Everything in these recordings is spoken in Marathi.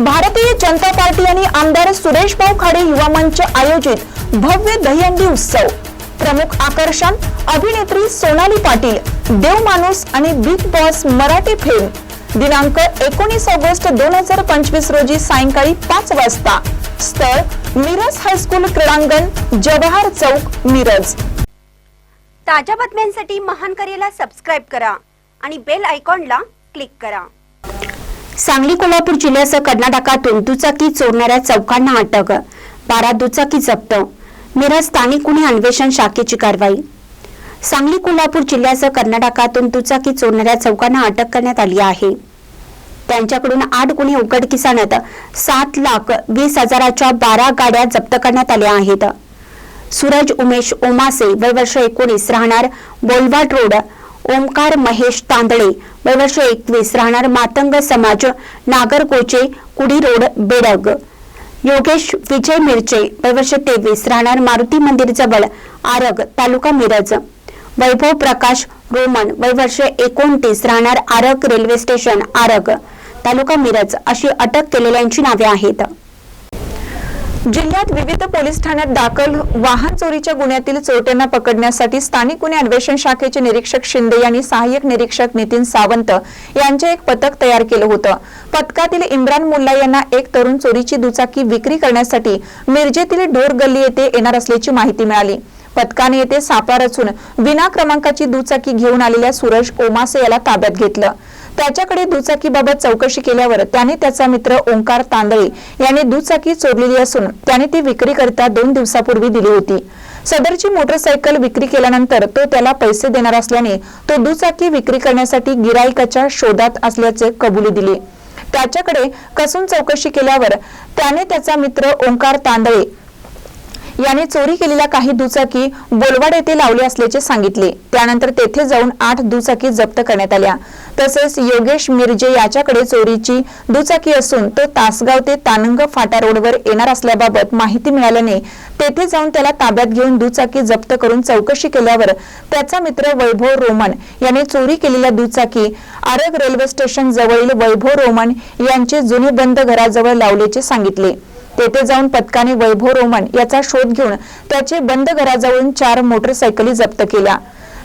भारतीय जनता पार्टी आणि आमदार सुरेश भाऊ खाडे युवा मंच आयोजित भव्य दहीहंडी उत्सव। प्रमुख आकर्षण अभिनेत्री सोनाली पाटील, देवमाणूस आणि बिग बॉस मराठी फिल्म। दिनांक 19 ऑगस्ट 2025 रोजी सायंकाळी 5 वाजता। स्थळ मिरज हायस्कूल क्रीडांगण, जवाहर चौक, मिरज। ताज्या बातम्यांसाठी महान करेला सबस्क्राइब करा आणि बेल आयकॉनला क्लिक करा। सांगली कोल्हापूर जिल्ह्यासह कर्नाटकातून दुचाकी चोरणाऱ्या चौकांना अटक, 12 दुचाकी जप्त। मिरज स्थानिक गुन्हे अन्वेषण शाखेची कारवाई। सांगली कोल्हापूर जिल्ह्यासह कर्नाटकातून दुचाकी चोरणाऱ्या चौकांना अटक करण्यात आली आहे। त्यांच्याकडून 8 गुन्हे उघडकीस आणत 7,20,000च्या 12 गाड्या जप्त करण्यात आल्या आहेत। सूरज उमेश ओमासे, वय वर्ष 19, राहणार बोलवाड रोड, ओमकार महेश तांदळे, वय वर्ष 21, राहणार मातंग समाज, नागरकोचे, कुडी रोड, बेडग। योगेश विजय मिरचे, वय वर्ष 23, राहणार मारुती मंदिर जवळ, आरग, तालुका मिरज। वैभव प्रकाश रोमन, वय वर्ष 29, राहणार आरग रेल्वे स्टेशन, आरग, तालुका मिरज अशी अटक केलेल्यांची नावे आहेत। जिल्ह्यात विविध पोलीस ठाण्यात दाखल वाहन चोरीच्या गुन्ह्यातील चोरट्यांना पकडण्यासाठी स्थानिक गुन्हे अन्वेषण शाखेचे निरीक्षक शिंदे यांनी सहाय्यक निरीक्षक नितीन सावंत यांचे एक पथक तयार केलं होतं। पथकातील इम्रान मुल्ला यांना एक तरुण चोरीची दुचाकी विक्री करण्यासाठी मिरजेतील ढोर गल्ली येथे येणार असल्याची माहिती मिळाली। पथकाने येथे सापळा रचून विना क्रमांकाची दुचाकी घेऊन आलेल्या सूरज ओमासे याला ताब्यात घेतलं। त्याच्याकडे दुचाकीबाबत चौकशी केल्यावर त्याने त्याचा मित्र ओंकार तांदळे याने दुचाकी चोरलेली असून त्याने ती विक्रीकरिता 2 दिवसापूर्वी दिली होती। सदरची मोटरसायकल विक्री केल्यानंतर तो त्याला पैसे देणार असल्याने तो दुचाकी विक्री करण्यासाठी गिराईकाच्या शोधात असल्याचे कबुली दिली। त्याच्याकडे कसून चौकशी केल्यावर त्याने त्याचा मित्र ओंकार तांदळे याने चोरी केलेल्या काही दुचाकी बोलवाड येथे लावले असल्याचे सांगितले। त्यानंतर तेथे जाऊन 8 दुचाकी जप्त करण्यात आल्या। तसेच योगेश मिरजे याच्याकडे चोरीची दुचाकी असून तो तासगाव ते तानंग फाटा रोडवर येणार असल्याबाबत माहिती मिळाल्याने तेथे जाऊन त्याला ताब्यात घेऊन दुचाकी जप्त करून चौकशी केल्यावर त्याचा मित्र वैभव रोमन याने चोरी केलेल्या दुचाकी आरग रेल्वे स्टेशन जवळील वैभव रोमन यांचे जुने बंद घराजवळ लावल्याचे सांगितले। तेथे जाऊन पथकाने वैभव रोमन याचा शोध घेऊन त्याचे बंद घराजवळून 4 मोटरसायकली जप्त केल्या।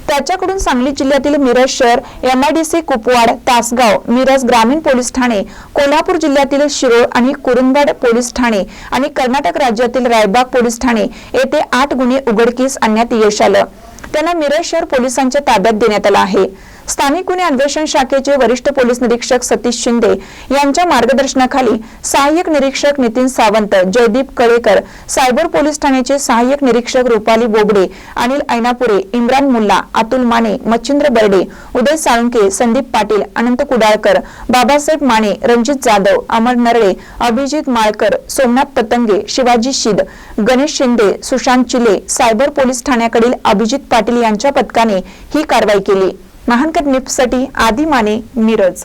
त्याच्याकडून सांगली जिल्ह्यातील मिरज शहर, MIDC कुपवाड, तासगाव, मिरज ग्रामीण पोलीस ठाणे, कोल्हापूर जिल्ह्यातील शिरोळ आणि कुरुंदवाड पोलीस ठाणे आणि कर्नाटक राज्यातील रायबाग पोलीस ठाणे येथे 8 गुन्हे उघडकीस आणण्यात यश आलं। त्यांना मिरज शहर पोलिसांच्या ताब्यात देण्यात आलं आहे। स्थानिक गुन्हे अन्वेषण शाखेचे वरिष्ठ पोलीस निरीक्षक सतीश शिंदे यांच्या मार्गदर्शनाखाली सहाय्यक निरीक्षक नितीन सावंत, जयदीप कळेकर, सायबर पोलीस ठाण्याचे सहाय्यक निरीक्षक रुपाली बोबडे, अनिल ऐनापुरे, इम्रान मुल्ला, अतुल माने, मच्छिंद्र बर्डे, उदय साळुंके, संदीप पाटील, अनंत कुडाळकर, बाबासाहेब माने, रणजित जाधव, अमर नरळे, अभिजित माळकर, सोमनाथ पतंगे, शिवाजी शिद, गणेश शिंदे, सुशांत चिले, सायबर पोलीस ठाण्याकडील अभिजित पाटील यांच्या पथकाने ही कारवाई केली। महानकर न्यूजसाठी आदी माने, मिरज।